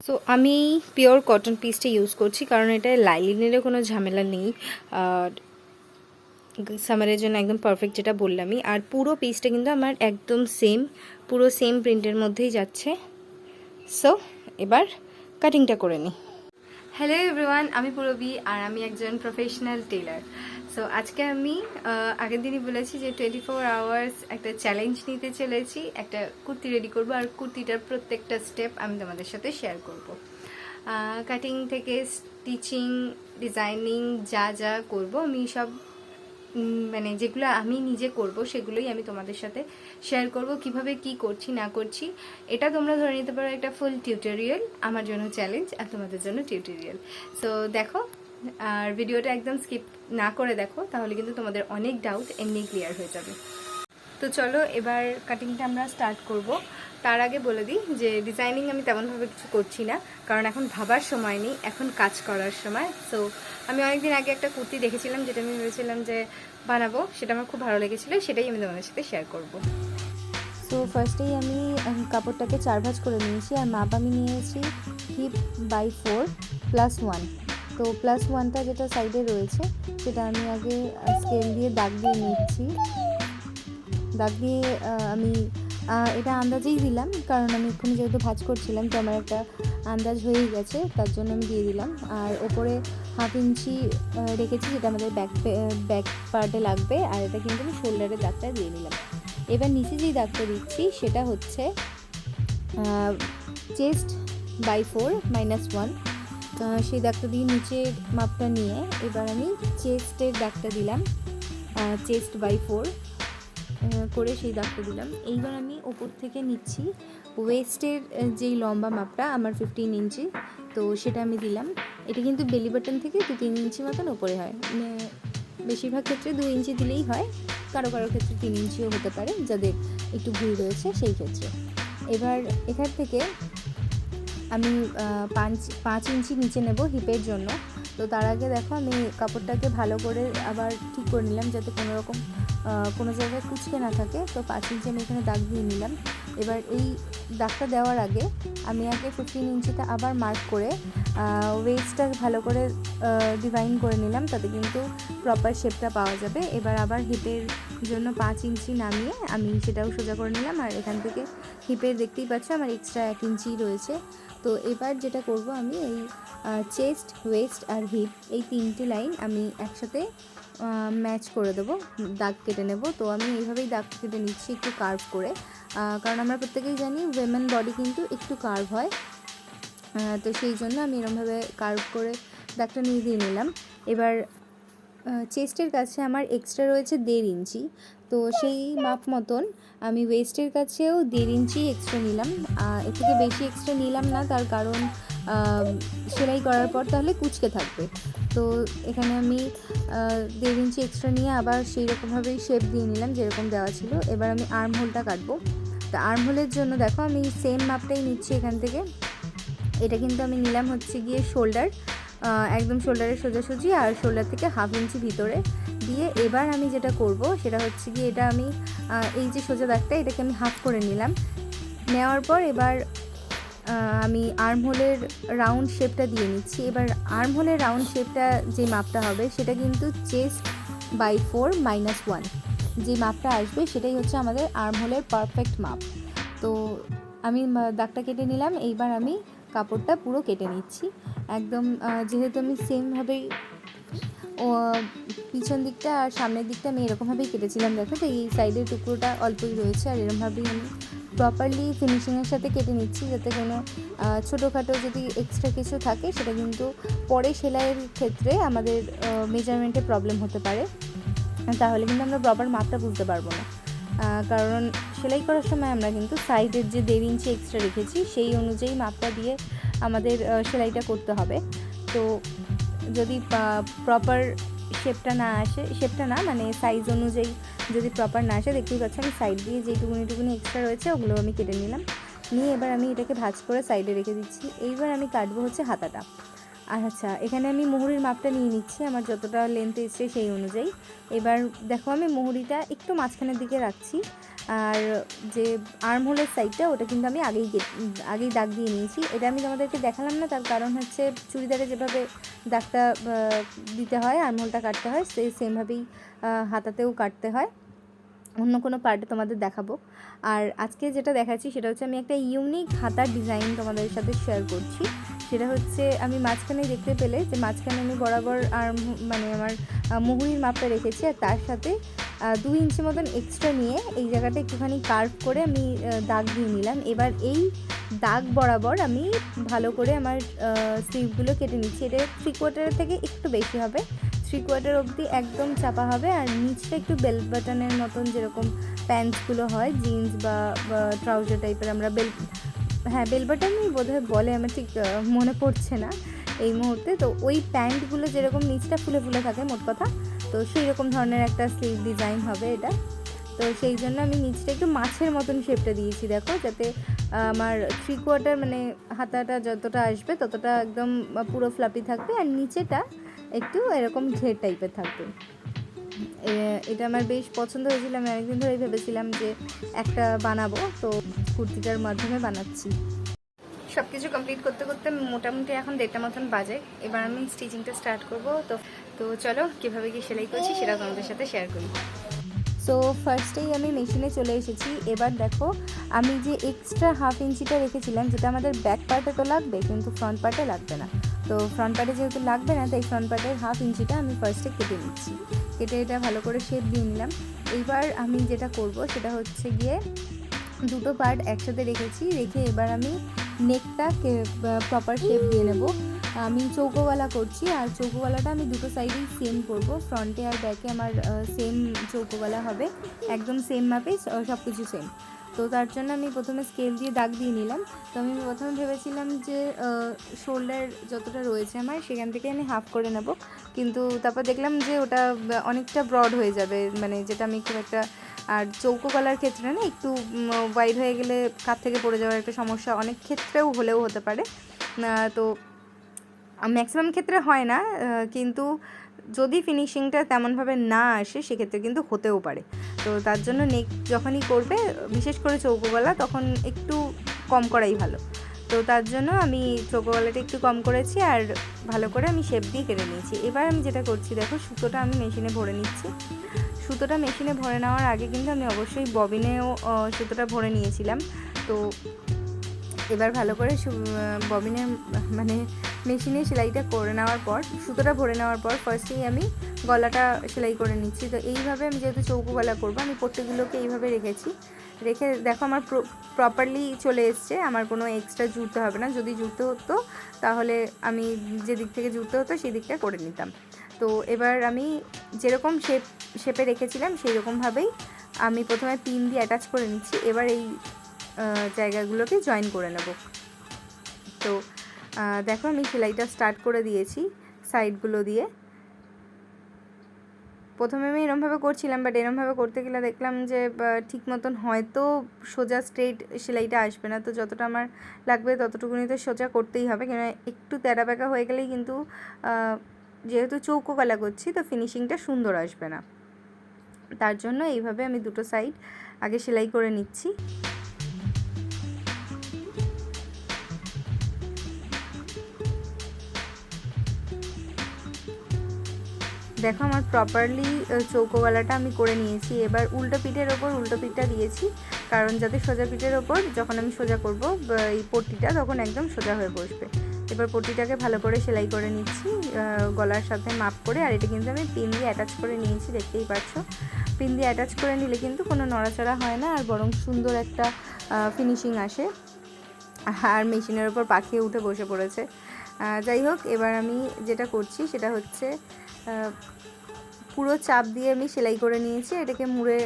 So আমি pure cotton পিসটা use করছি, কারণ এটা লাইলিনেরও কোনো ঝামেলা নেই। সামারের জন্য একদম পারফেক্ট, যেটা বললামই। আর পুরো পিসটা কিন্তু আমার একদম পুরো সেম প্রিন্টের মধ্যেই যাচ্ছে। সো এবার কাটিংটা করে নিই। হ্যালো এভরিওয়ান, আমি পূরবী আর আমি একজন প্রফেশনাল টেলার। সো আজকে আমি আগের দিনই বলেছি যে 24 আওয়ার্স একটা চ্যালেঞ্জ নিতে চলেছি, একটা কুর্তি রেডি করব, আর কুর্তিটার প্রত্যেকটা স্টেপ আমি তোমাদের সাথে শেয়ার করব। কাটিং থেকে স্টিচিং, ডিজাইনিং, যা যা করব আমি সব মানে যেগুলো আমি নিজে করব সেগুলোই আমি তোমাদের সাথে শেয়ার করব, কিভাবে কি করছি না করছি। এটা তোমরা ধরে নিতে পারো একটা ফুল টিউটোরিয়াল, আমার জন্য চ্যালেঞ্জ আর তোমাদের জন্য টিউটোরিয়াল। সো দেখো, আর ভিডিওটা একদম স্কিপ না করে দেখো, তাহলে কিন্তু তোমাদের অনেক ডাউট এমনি ক্লিয়ার হয়ে যাবে। তো চলো এবার কাটিংটা আমরা স্টার্ট করব। তার আগে বলে দিই যে ডিজাইনিং আমি তেমনভাবে কিছু করছি না, কারণ এখন ভাবার সময় নেই, এখন কাজ করার সময়। সো আমি অনেকদিন আগে একটা কুর্তি দেখেছিলাম, যেটা আমি ভেবেছিলাম যে বানাবো, সেটা আমার খুব ভালো লেগেছিলো, সেটাই আমি তোমাদের সাথে শেয়ার করব। সো ফার্স্টেই আমি কাপড়টাকে 4 ভাঁজ করে নিয়েছি, আর মাপ আমি নিয়েছি হিপ বাই 4+1। তো +1টা যেটা সাইডে রয়েছে সেটা আমি আগে স্কেল দিয়ে দাগ দিয়ে নিচ্ছি। দাগ দিয়ে আমি এটা আন্দাজেই দিলাম, কারণ আমি এক্ষুনি যেহেতু ভাঁজ করছিলাম তো আমার একটা আন্দাজ হয়েই গেছে, তার জন্য আমি দিয়ে দিলাম। আর ওপরে 1/2 ইঞ্চি রেখেছি, যেটা আমাদের ব্যাক পার্টে লাগবে, আর এটা কিন্তু আমি শোল্ডারের দাগটা দিয়ে নিলাম। এবার নিচে যেই দাগটা দিচ্ছি সেটা হচ্ছে চেস্ট বাই 4-1। সেই দাগটা দিয়ে নিচের মাপটা নিয়ে এবার আমি চেস্টের দাগটা দিলাম, চেস্ট বাই 4 করে সেই দাগটা দিলাম। এইবার আমি ওপর থেকে নিচ্ছি ওয়েস্টের যেই লম্বা মাপটা আমার 15 ইঞ্চি, তো সেটা আমি দিলাম। এটা কিন্তু বেলি বাটন থেকে 2-3 ইঞ্চি মতন ওপরে হয়, বেশিরভাগ ক্ষেত্রে 2 ইঞ্চি দিলেই হয়, কারো কারো ক্ষেত্রে 3 ইঞ্চিও হতে পারে, যাদের একটু ভুল রয়েছে সেই ক্ষেত্রে। এবার এখান থেকে আমি 5 ইঞ্চি নিচে নেব হিপের জন্য। তো তার আগে দেখো আমি কাপড়টাকে ভালো করে আবার ঠিক করে নিলাম, যাতে কোনো রকম কোনো জায়গায় কুঁচকে না থাকে। তো 5 ইঞ্চি আমি এখানে দাগ দিয়ে নিলাম। এবার এই দাগটা দেওয়ার আগে আমি আগে 15 ইঞ্চিটা আবার মার্ক করে ওয়েস্টটা ভালো করে ডিভাইন করে নিলাম, তাতে কিন্তু প্রপার শেপটা পাওয়া যাবে। এবার আবার হিপের জন্য 5 ইঞ্চি নামিয়ে আমি সেটাও সোজা করে নিলাম, আর এখান থেকে হিপের দেখতেই পাচ্ছ আমার এক্সট্রা 1 ইঞ্চি রয়েছে। তো এবার যেটা করব, আমি এই চেস্ট, ওয়েস্ট আর হিপ এই 3টে লাইন আমি একসাথে ম্যাচ করে দেবো, দাগ কেটে নেব। তো আমি এইভাবেই দাগ কেটে নিচ্ছি একটু কার্ভ করে, কারণ আমরা প্রত্যেকেই জানি উইমেন বডি কিন্তু একটু কার্ভ হয়, তো সেই জন্য আমি এরকমভাবে কার্ভ করে দাগটা নিয়ে দিয়ে নিলাম। এবার চেস্টের কাছে আমার এক্সট্রা রয়েছে 1.5 ইঞ্চি, তো সেই মাপ মতন আমি ওয়েস্টের কাছেও 1.5 ইঞ্চি এক্সট্রা নিলাম। এর থেকে বেশি এক্সট্রা নিলাম না, তার কারণ সেলাই করার পর তাহলে কুঁচকে থাকবে। তো এখানে আমি 1.5 ইঞ্চি এক্সট্রা নিয়ে আবার সেই রকমভাবেই শেপ দিয়ে নিলাম যেরকম দেওয়া ছিল। এবার আমি আর্ম হোলটা কাটবো। তো আর্ম হোলের জন্য দেখো আমি সেম মাপটাই নিচ্ছি এখান থেকে। এটা কিন্তু আমি নিলাম হচ্ছে গিয়ে শোল্ডার, একদম শোল্ডারের সোজাসুজি, আর শোল্ডার থেকে 1/2 ইঞ্চি ভিতরে দিয়ে এবার আমি যেটা করব সেটা হচ্ছে গিয়ে এটা আমি এই যে সোজা দাগটা এটাকে আমি হাফ করে নিলাম। নেওয়ার পর এবার আমি আর্ম হোলের রাউন্ড শেপটা দিয়ে নিচ্ছি। এবার আর্ম হোলের রাউন্ড শেপটা যে মাপটা হবে সেটা কিন্তু চেস্ট বাই 4-1, যে মাপটা আসবে সেটাই হচ্ছে আমাদের আর্ম হোলের পারফেক্ট মাপ। তো আমি দাগটা কেটে নিলাম। এইবার আমি কাপড়টা পুরো কেটে নিচ্ছি একদম, যেহেতু আমি সেমভাবেই পিছন দিকটা আর সামনের দিকটা আমি এরকমভাবেই কেটেছিলাম। দেখো তো এই সাইডের টুকরোটা অল্পই রয়েছে, আর এরকমভাবেই আমি প্রপারলি ফিনিশিংয়ের সাথে কেটে নিচ্ছি, যাতে কোনো ছোটোখাটো যদি এক্সট্রা কিছু থাকে সেটা কিন্তু পরে সেলাইয়ের ক্ষেত্রে আমাদের মেজারমেন্টে প্রবলেম হতে পারে, তাহলে কিন্তু আমরা প্রপার মাপটা বুঝতে পারবো না। কারণ সেলাই করার সময় আমরা কিন্তু সাইডের যে 1.5 ইঞ্চি এক্সট্রা রেখেছি সেই অনুযায়ী মাপটা দিয়ে আমাদের সেলাইটা করতে হবে। তো যদি প্রপার শেপটা না মানে সাইজ অনুযায়ী যদি প্রপার না আসে, দেখতেই পাচ্ছি আমি সাইড দিয়ে যেটুকুনি এক্সট্রা রয়েছে ওগুলো আমি কেটে নিলাম। নিয়ে এবার আমি এটাকে ভাঁজ করে সাইডে রেখে দিচ্ছি। এইবার আমি কাটবো হচ্ছে হাতাটা। আচ্ছা, এখানে আমি মুহুরির মাপটা নিয়ে নিচ্ছি আমার যতটা লেন্থ এসছে সেই অনুযায়ী। এবার দেখো আমি মুহুরিটা একটু মাঝখানের দিকে রাখছি, আর যে আর্মহোলের সাইডটা ওটা কিন্তু আমি আগেই দাগ দিয়ে নিয়েছি। এটা আমি তোমাদেরকে দেখালাম না, তার কারণ হচ্ছে চুড়িদারে যেভাবে দাগটা দিতে হয়, আর্মহোলটা কাটতে হয়, সেমভাবেই হাতাতেও কাটতে হয়। অন্য কোনো পার্টে তোমাদের দেখাবো। আর আজকে যেটা দেখাচ্ছি সেটা হচ্ছে আমি একটা ইউনিক হাতার ডিজাইন তোমাদের সাথে শেয়ার করছি। সেটা হচ্ছে আমি মাঝখানে দেখতে পেলে যে মাঝখানে আমি বরাবর মানে আমার মুহুরির মাপটা রেখেছি, আর তার সাথে 2 ইঞ্চি মতন এক্সট্রা নিয়ে এই জায়গাটা একটুখানি কার্ভ করে আমি দাগ দিয়ে নিলাম। এবার এই দাগ বরাবর আমি ভালো করে আমার স্লিভগুলো কেটে নিচ্ছি। এটা 3/4 থেকে একটু বেশি হবে, 3/4 অবধি একদম চাপা হবে। আর নিচটা একটু বেল বাটনের মতন, যেরকম প্যান্টসগুলো হয় জিন্স বা ট্রাউজার টাইপের, আমরা বেল বাটনই বোধহয় বলে, আমার ঠিক মনে পড়ছে না এই মুহূর্তে। তো ওই প্যান্টগুলো যেরকম নিচটা ফুলে ফুলে থাকে মোট কথা, তো সেই রকম ধরনের একটা স্লিভ ডিজাইন হবে এটা। তো সেই জন্য আমি নিচটা একটু মাছের মতন শেপটা দিয়েছি, দেখো, যাতে আমার 3/4 মানে হাতাটা যতটা আসবে ততটা একদম পুরো ফ্লাপি থাকবে, আর নিচেটা একটু এরকম ঘের টাইপের থাকবে। এটা আমার বেশ পছন্দ হয়েছিল। আমি অনেকদিন ধরেই ভেবেছিলাম যে একটা বানাবো, তো কুর্তিটার মাধ্যমে বানাচ্ছি। সব কিছু কমপ্লিট করতে করতে মোটামুটি এখন 1:30 মতন বাজে। এবার আমি স্টিচিংটা স্টার্ট করবো। তো চলো কীভাবে কি সেলাই করছি সেটা তোমাদের সাথে শেয়ার করি। সো ফার্স্টেই আমি মেশিনে চলে এসেছি। এবার দেখো, আমি যে এক্সট্রা 1/2 ইঞ্চিটা রেখেছিলাম, যেটা আমাদের ব্যাক পার্টে তো লাগবে কিন্তু ফ্রন্ট পার্টে লাগবে না, তো ফ্রন্ট পার্টে যেহেতু লাগবে না তাই ফ্রন্ট পার্টের 1/2 ইঞ্চিটা আমি ফার্স্টে কেটে নিচ্ছি। কেটে এটা ভালো করে শেপ দিয়ে নিলাম। এইবার আমি যেটা করব সেটা হচ্ছে গিয়ে দুটো পার্ট একসাথে রেখে এবার আমি নেকটাকে প্রপার শেপ দিয়ে নেব। আমি চৌকো গলা করছি, আর চৌকো গলাটা আমি দুটো সাইডেই সেম করব, ফ্রন্টে আর ব্যাকে আমার সেম চৌকো গলা হবে, একদম সেম মাপে সব কিছু সেম। তো তার জন্য আমি প্রথমে স্কেল দিয়ে দাগ দিয়ে নিলাম। তো আমি প্রথমে ভেবেছিলাম যে শোল্ডার যতটা রয়েছে আমার সেখান থেকে আমি হাফ করে নেব, কিন্তু তারপর দেখলাম যে ওটা অনেকটা ব্রড হয়ে যাবে, মানে যেটা আমি খুব একটা, আর চৌকো গলার ক্ষেত্রে না একটু ওয়াইড হয়ে গেলে কাঁধ থেকে পড়ে যাওয়ার একটা সমস্যা অনেক ক্ষেত্রেও হলেও হতে পারে। তো ম্যাক্সিমাম ক্ষেত্রে হয় না, কিন্তু যদি ফিনিশিংটা তেমনভাবে না আসে সেক্ষেত্রে কিন্তু হতেও পারে। তো তার জন্য নেক যখনই করবে, বিশেষ করে চৌকো গলা, তখন একটু কম করাই ভালো। তো তার জন্য আমি চৌকো গলাটা একটু কম করেছি, আর ভালো করে আমি শেপ দিয়ে কেটে নিয়েছি। এবার আমি যেটা করছি দেখো, সুতোটা আমি মেশিনে ভরে নিচ্ছি। সুতোটা মেশিনে ভরে নেওয়ার আগে কিন্তু আমি অবশ্যই ববিনেও সুতোটা ভরে নিয়েছিলাম। তো এবার ভালো করে ববিনে মানে মেশিনে সেলাইটা করে নেওয়ার পর, সুতোটা ভরে নেওয়ার পর ফার্স্টেই আমি গলাটা সেলাই করে নিচ্ছি। তো এইভাবে আমি যেহেতু চৌকো গলা করবো, আমি পট্টিগুলোকে এইভাবে রেখে দেখো আমার প্রপারলি চলে এসছে, আমার কোনো এক্সট্রা জুড়তে হবে না। যদি জুড়তে হতো তাহলে আমি যে দিক থেকে জুড়তে হতো সেই দিকটা করে নিতাম। তো এবার আমি যেরকম শেপে রেখেছিলাম সেই রকমভাবেই আমি প্রথমে পিন দিয়ে অ্যাটাচ করে নিচ্ছি। এবার এই জায়গাগুলোকে জয়েন করে নেব। তো দেখো আমি সেলাইটা স্টার্ট করে দিয়েছি সাইডগুলো দিয়ে। প্রথমে আমি এরমভাবে করছিলাম, বাট এরমভাবে করতে গেলে দেখলাম যে ঠিক মতন হয়তো সোজা স্ট্রেট সেলাইটা আসবে না। তো যতটা আমার লাগবে ততটুকুনি তো সোজা করতেই হবে, কেন একটু তেরা বেঁকা হয়ে গেলেই কিন্তু যেহেতু চৌকো গলা করছি তো ফিনিশিংটা সুন্দর আসবে না। তার জন্য এইভাবে আমি দুটো সাইড আগে সেলাই করে নিচ্ছি। দেখো আমার প্রপারলি চৌকো গলাটা আমি করে নিয়েছি। এবার উল্টো পিঠের ওপর উল্টো পিঠটা দিয়েছি, কারণ যাতে সোজা পিঠের ওপর যখন আমি সোজা করব এই পট্টিটা তখন একদম সোজা হয়ে বসবে। এবার পট্টিটাকে ভালো করে সেলাই করে নিচ্ছি গলার সাথে মাপ করে। আর এটা কিন্তু আমি পিন দিয়ে অ্যাটাচ করে নিয়েছি, দেখতেই পাচ্ছ। পিন দিয়ে অ্যাটাচ করে নিলে কিন্তু কোনো নড়াচড়া হয় না, আর বরং সুন্দর একটা ফিনিশিং আসে। আর মেশিনের ওপর পাখি উঠে বসে পড়েছে। যাই হোক, এবার আমি যেটা করছি সেটা হচ্ছে পুরো চাপ দিয়ে আমি সেলাই করে নিয়েছি। এটাকে মুড়ে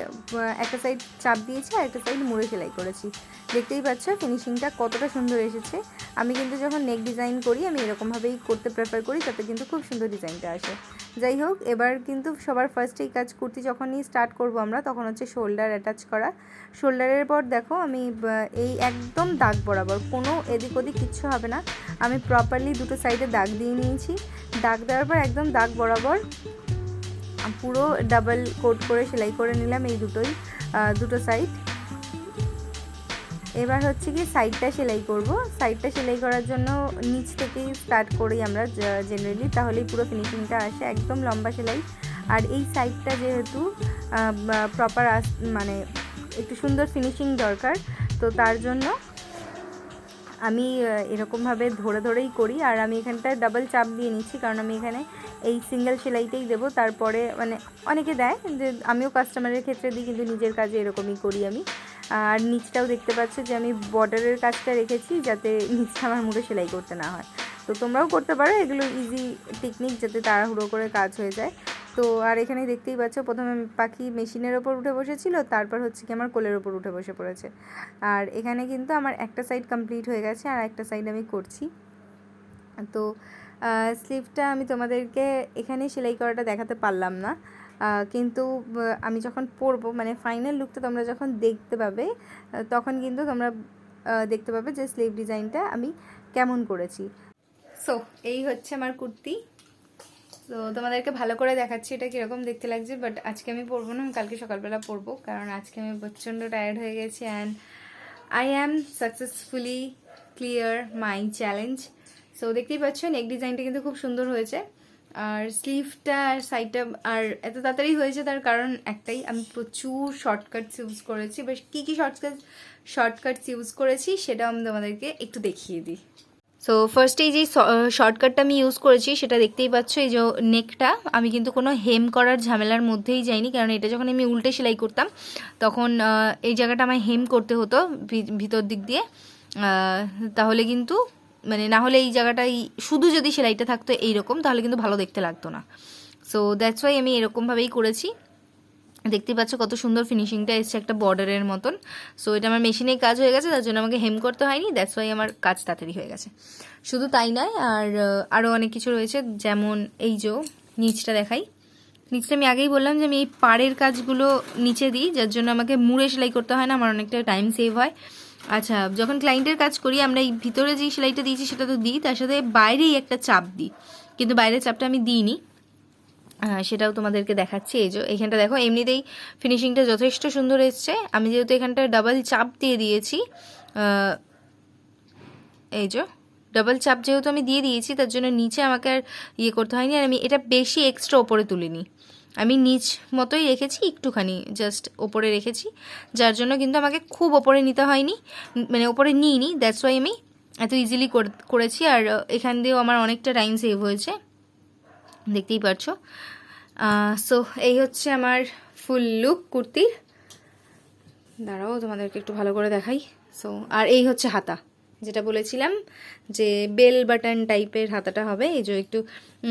একটা সাইড চাপ দিয়েছি আর একটা সাইড মুড়ে সেলাই করেছি। দেখতেই পাচ্ছ ফিনিশিংটা কতটা সুন্দর এসেছে। আমি কিন্তু যখন নেক ডিজাইন করি আমি এরকমভাবেই করতে প্রেফার করি, তাতে কিন্তু খুব সুন্দর ডিজাইনটা আসে। যাই হোক, এবার কিন্তু সবার ফার্স্টেই কাজ কুর্তি যখনই স্টার্ট করব আমরা, তখন হচ্ছে শোল্ডার অ্যাটাচ করা। শোল্ডারের পর দেখো আমি এই একদম দাগ বরাবর, কোনো এদিক ওদিক কিচ্ছু হবে না, আমি প্রপারলি দুটো সাইডে দাগ দিয়ে নিয়েছি। দাগ দেওয়ার পর একদম দাগ বরাবর পুরো ডাবল কোট করে সেলাই করে নিলাম এই দুটো সাইড। এবার হচ্ছে কি সাইডটা সেলাই করব। সাইডটা সেলাই করার জন্য নিচ থেকেই স্টার্ট করি আমরা জেনারেলি, তাহলেই পুরো ফিনিশিংটা আসে, একদম লম্বা সেলাই। আর এই সাইডটা যেহেতু প্রপার মানে একটু সুন্দর ফিনিশিং দরকার, তো তার জন্য আমি এরকমভাবে ধরে ধরেই করি। আর আমি এখানটা ডাবল চাপ দিয়ে নিচ্ছি, কারণ আমি এখানে এই সিঙ্গেল সেলাইটাই দেবো। তারপরে মানে অনেকে দেয়, যে আমিও কাস্টমারের ক্ষেত্রে দিই, কিন্তু নিজের কাজে এরকমই করি আমি। আর নিচটাও দেখতে পাচ্ছ যে আমি বর্ডারের কাজটা রেখেছি, যাতে নিচটা আমার মুড়ে সেলাই করতে না হয়। তো তোমরাও করতে পারো, এগুলো ইজি টেকনিক, যাতে তাড়াহুড়ো করে কাজ হয়ে যায়। তো আর এখানে দেখতেই পাচ্ছ, প্রথমে পাখি মেশিনের ওপর উঠে বসেছিল, তারপর হচ্ছে কি আমার কোলের ওপর উঠে বসে পড়েছে। আর এখানে কিন্তু আমার একটা সাইড কমপ্লিট হয়ে গেছে, আর একটা সাইড আমি করছি। তো স্লিভটা আমি তোমাদেরকে এখানে সেলাই করাটা দেখাতে পারলাম না, কিন্তু আমি যখন পরবো, মানে ফাইনাল লুকটা তোমরা যখন দেখতে পাবে, তখন কিন্তু তোমরা দেখতে পাবে যে স্লিভ ডিজাইনটা আমি কেমন করেছি। সো এই হচ্ছে আমার কুর্তি। তো তোমাদেরকে ভালো করে দেখাচ্ছি এটা কীরকম দেখতে লাগছে, বাট আজকে আমি পরবো না, কালকে সকালবেলা পরবো, কারণ আজকে আমি প্রচণ্ড টায়ার্ড হয়ে গেছি। And I am successfully clear my challenge. So দেখতেই পাচ্ছ নেক ডিজাইনটা কিন্তু খুব সুন্দর হয়েছে, আর স্লিভটা আর সাইডটা আর এত তাড়াতাড়ি হয়েছে, তার কারণ একটাই, আমি প্রচুর শর্টকাটস ইউজ করেছি। বেশ কী কী শর্টকাটস ইউজ করেছি সেটাও আমি তোমাদেরকে একটু দেখিয়ে দিই। সো ফার্স্টেই যে শর্টকাটটা আমি ইউজ করেছি সেটা দেখতেই পাচ্ছ, এই যে নেকটা আমি কিন্তু কোনো হেম করার ঝামেলার মধ্যেই যাইনি, কারণ এটা যখন আমি উল্টে সেলাই করতাম তখন এই জায়গাটা আমায় হেম করতে হতো ভিতর দিক দিয়ে, তাহলে কিন্তু মানে না হলে এই জায়গাটাই শুধু যদি সেলাইটা থাকতো এইরকম, তাহলে কিন্তু ভালো দেখতে লাগতো না। সো দ্যাটস ওয়াই আমি এরকমভাবেই করেছি। দেখতে পাচ্ছ কত সুন্দর ফিনিশিংটা এসছে একটা বর্ডারের মতন। সো এটা আমার মেশিনেই কাজ হয়ে গেছে, তার জন্য আমাকে হেম করতে হয়নি, দ্যাটস ওয়াই আমার কাজ তাড়াতাড়ি হয়ে গেছে। শুধু তাই নয়, আর আরও অনেক কিছু রয়েছে, যেমন এই যে নিচটা দেখাই। নিচটা আমি আগেই বললাম যে আমি এই পাড়ের কাজগুলো নিচে দিই, যার জন্য আমাকে মুড়ে সেলাই করতে হয় না, আমার অনেকটা টাইম সেভ হয়। আচ্ছা, যখন ক্লায়েন্টের কাজ করি আমরা এই ভিতরে যেই সেলাইটা দিয়েছি সেটা তো দিই, তার সাথে বাইরেই একটা চাপ দিই, কিন্তু বাইরের চাপটা আমি দিইনি, সেটাও তোমাদেরকে দেখাচ্ছি। এই যে এখানটা দেখো, এমনিতেই ফিনিশিংটা যথেষ্ট সুন্দর এসছে। আমি যেহেতু এখানটা ডাবল চাপ দিয়ে দিয়েছি, এই যে ডাবল চাপ যেহেতু আমি দিয়ে দিয়েছি, তার জন্য নিচে আমাকে আর ইয়ে করতে হয়নি, আর আমি এটা বেশি এক্সট্রা ওপরে তুলিনি, আমি নিচ মতোই রেখেছি, একটুখানি জাস্ট ওপরে রেখেছি, যার জন্য কিন্তু আমাকে খুব ওপরে নিতে হয়নি, মানে ওপরে নিইনি, দ্যাটস ওয়াই আমি এত ইজিলি করেছি। আর এখান দিয়েও আমার অনেকটা টাইম সেভ হয়েছে, দেখতেই পারছো। সো এই হচ্ছে আমার ফুল লুক কুর্তির। দাঁড়াও তোমাদেরকে একটু ভালো করে দেখাই। সো আর এই হচ্ছে হাতা, যেটা বলেছিলাম যে বেল বাটন টাইপের হাতাটা হবে। এই যে একটু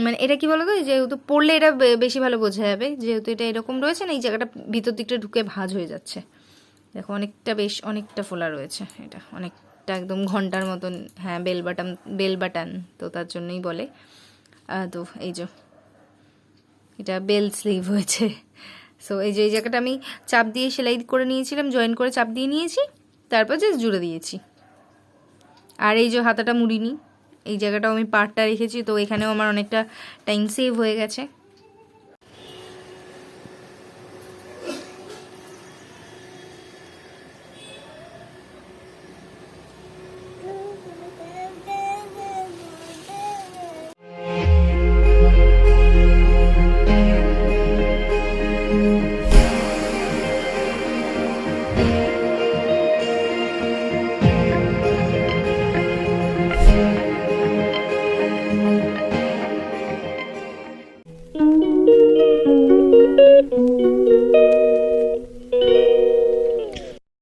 মানে এটা কি বলো তো, যেহেতু পরলে এটা বেশি ভালো বোঝা যাবে, যেহেতু এটা এরকম রয়েছে না, এই জায়গাটা ভিতর দিকটা ঢুকে ভাঁজ হয়ে যাচ্ছে, দেখো অনেকটা ফোলা রয়েছে, এটা অনেকটা একদম ঘন্টার মতন। হ্যাঁ, বেল বাটন তো তার জন্যই বলে। তো এই যে এটা বেল স্লিভ হয়েছে। সো এই যে এই জায়গাটা আমি চাপ দিয়ে সেলাই করে নিয়েছিলাম, জয়েন করে চাপ দিয়ে নিয়েছি, তারপর জাস্ট জুড়ে দিয়েছি। আর এই যে হাতাটা মুড়িনি, এই জায়গাটাও আমি পার্টটা রেখেছি, তো এখানেও আমার অনেকটা টাইম সেভ হয়ে গেছে।